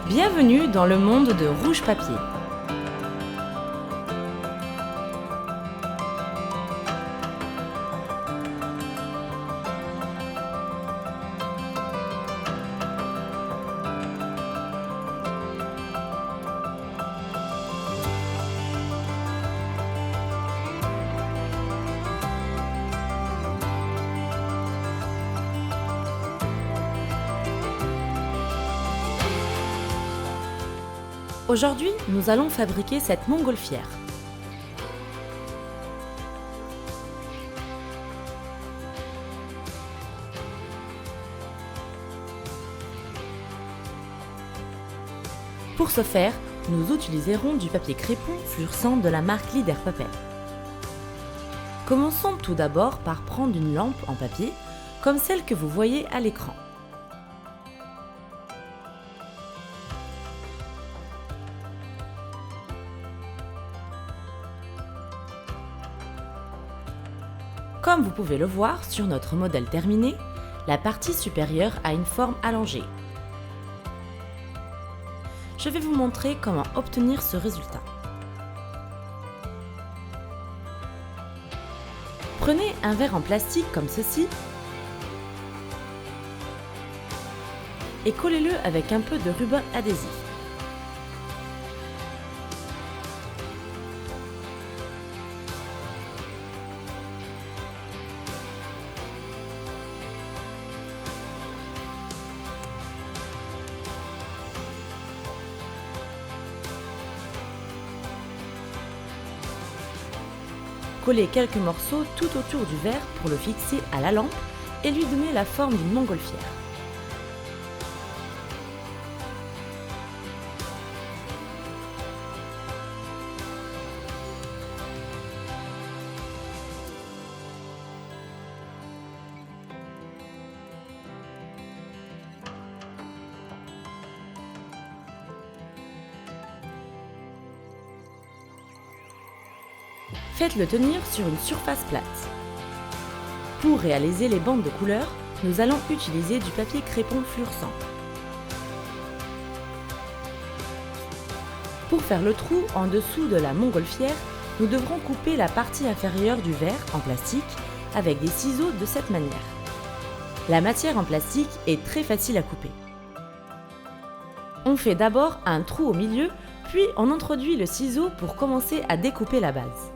Bienvenue dans le monde de Rouge Papier. Aujourd'hui, nous allons fabriquer cette montgolfière. Pour ce faire, nous utiliserons du papier crépon fluorescent de la marque Leader Papel. Commençons tout d'abord par prendre une lampe en papier, comme celle que vous voyez à l'écran. Comme vous pouvez le voir sur notre modèle terminé, la partie supérieure a une forme allongée. Je vais vous montrer comment obtenir ce résultat. Prenez un verre en plastique comme ceci et collez-le avec un peu de ruban adhésif. Collez quelques morceaux tout autour du verre pour le fixer à la lampe et lui donner la forme d'une montgolfière. Faites-le tenir sur une surface plate. Pour réaliser les bandes de couleur, nous allons utiliser du papier crépon fluorescent. Pour faire le trou en dessous de la montgolfière, nous devrons couper la partie inférieure du verre en plastique avec des ciseaux de cette manière. La matière en plastique est très facile à couper. On fait d'abord un trou au milieu, puis on introduit le ciseau pour commencer à découper la base.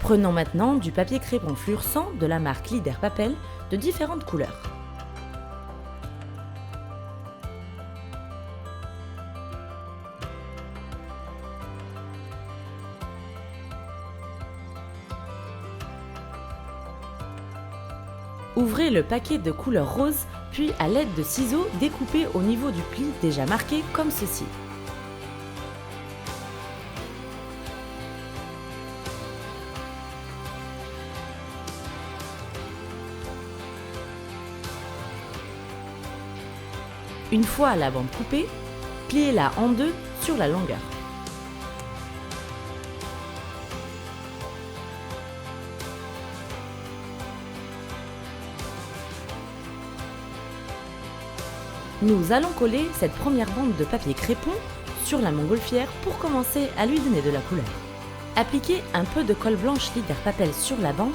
Prenons maintenant du papier crépon fluorescent de la marque Leader Papel de différentes couleurs. Ouvrez le paquet de couleur rose, puis à l'aide de ciseaux, découpez au niveau du pli déjà marqué comme ceci. Une fois la bande coupée, pliez-la en deux sur la longueur. Nous allons coller cette première bande de papier crépon sur la montgolfière pour commencer à lui donner de la couleur. Appliquez un peu de colle blanche Leader Papel sur la bande.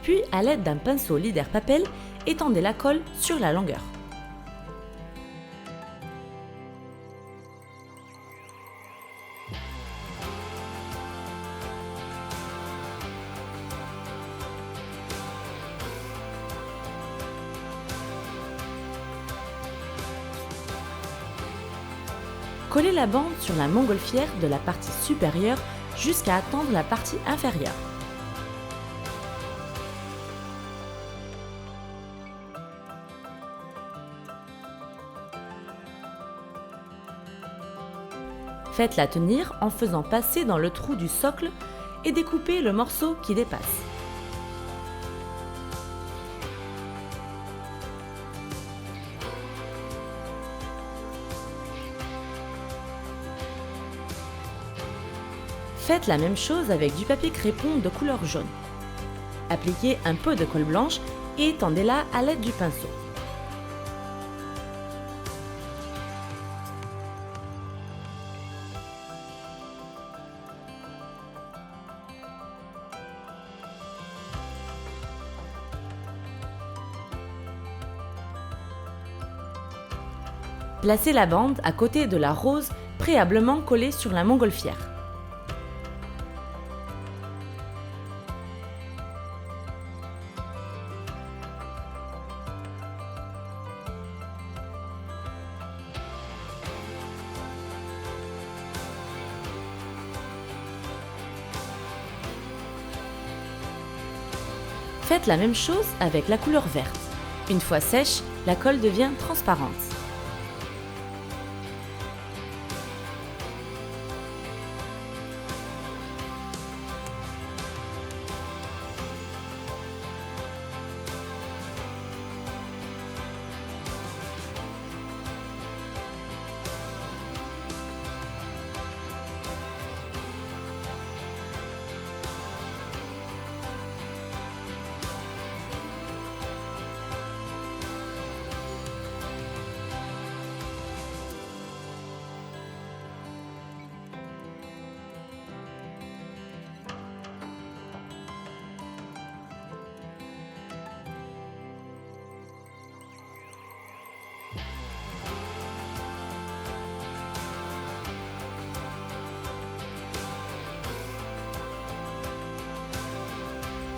Puis, à l'aide d'un pinceau Leader Papel, étendez la colle sur la longueur. Collez la bande sur la montgolfière de la partie supérieure jusqu'à atteindre la partie inférieure. Faites-la tenir en faisant passer dans le trou du socle et découpez le morceau qui dépasse. Faites la même chose avec du papier crépon de couleur jaune. Appliquez un peu de colle blanche et étendez-la à l'aide du pinceau. Placez la bande à côté de la rose préalablement collée sur la montgolfière. Faites la même chose avec la couleur verte. Une fois sèche, la colle devient transparente.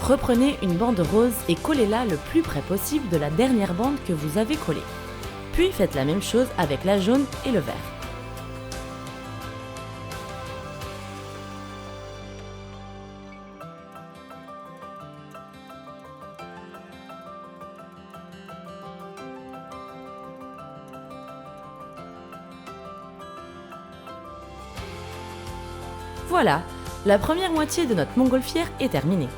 Reprenez une bande rose et collez-la le plus près possible de la dernière bande que vous avez collée. Puis faites la même chose avec la jaune et le vert. Voilà, la première moitié de notre montgolfière est terminée.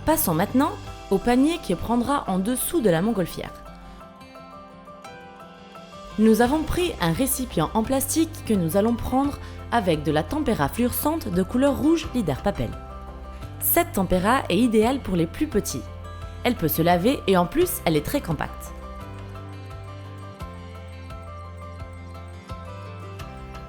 Passons maintenant au panier qui prendra en dessous de la montgolfière. Nous avons pris un récipient en plastique que nous allons prendre avec de la tempéra fluorescente de couleur rouge Leader Papel. Cette tempéra est idéale pour les plus petits. Elle peut se laver et en plus elle est très compacte.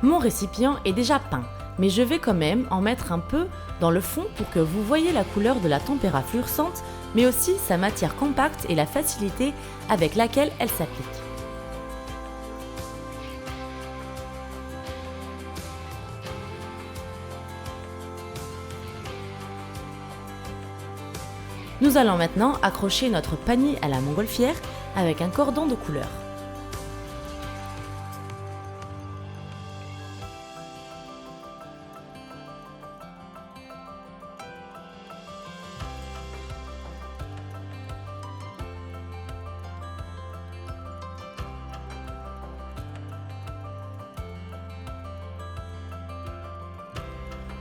Mon récipient est déjà peint, mais je vais quand même en mettre un peu dans le fond pour que vous voyez la couleur de la tempéra fluorescente, mais aussi sa matière compacte et la facilité avec laquelle elle s'applique. Nous allons maintenant accrocher notre panier à la montgolfière avec un cordon de couleur.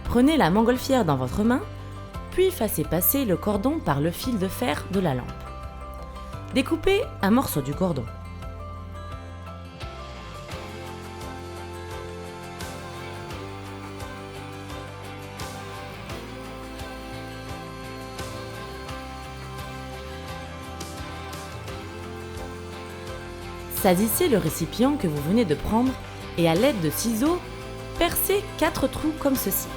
Prenez la montgolfière dans votre main, puis fassez passer le cordon par le fil de fer de la lampe. Découpez un morceau du cordon. Saisissez le récipient que vous venez de prendre et à l'aide de ciseaux, percez 4 trous comme ceci.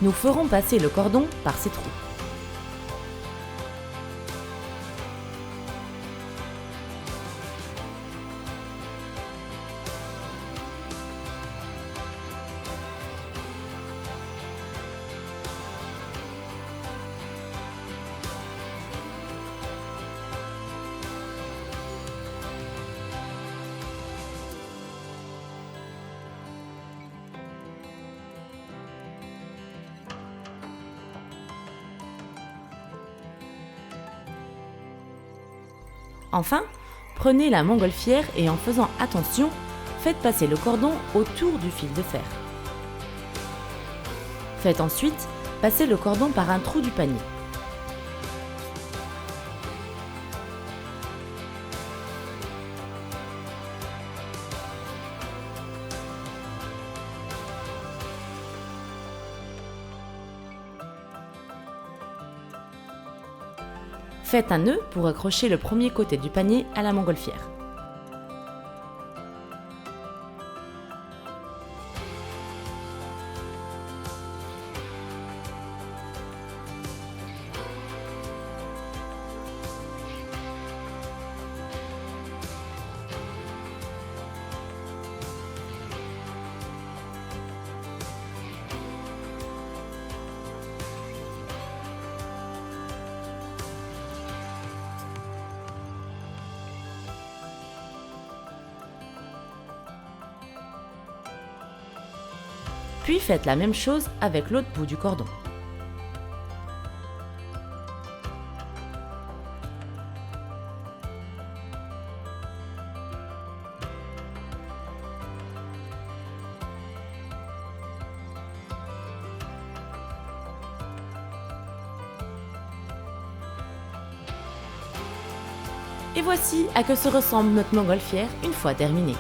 Nous ferons passer le cordon par ces trous. Enfin, prenez la montgolfière et en faisant attention, faites passer le cordon autour du fil de fer. Faites ensuite passer le cordon par un trou du panier. Faites un nœud pour accrocher le premier côté du panier à la montgolfière. Puis faites la même chose avec l'autre bout du cordon. Et voici à quoi se ressemble notre montgolfière une fois terminée.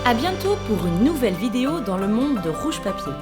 À bientôt pour une nouvelle vidéo dans le monde de Rouge Papier.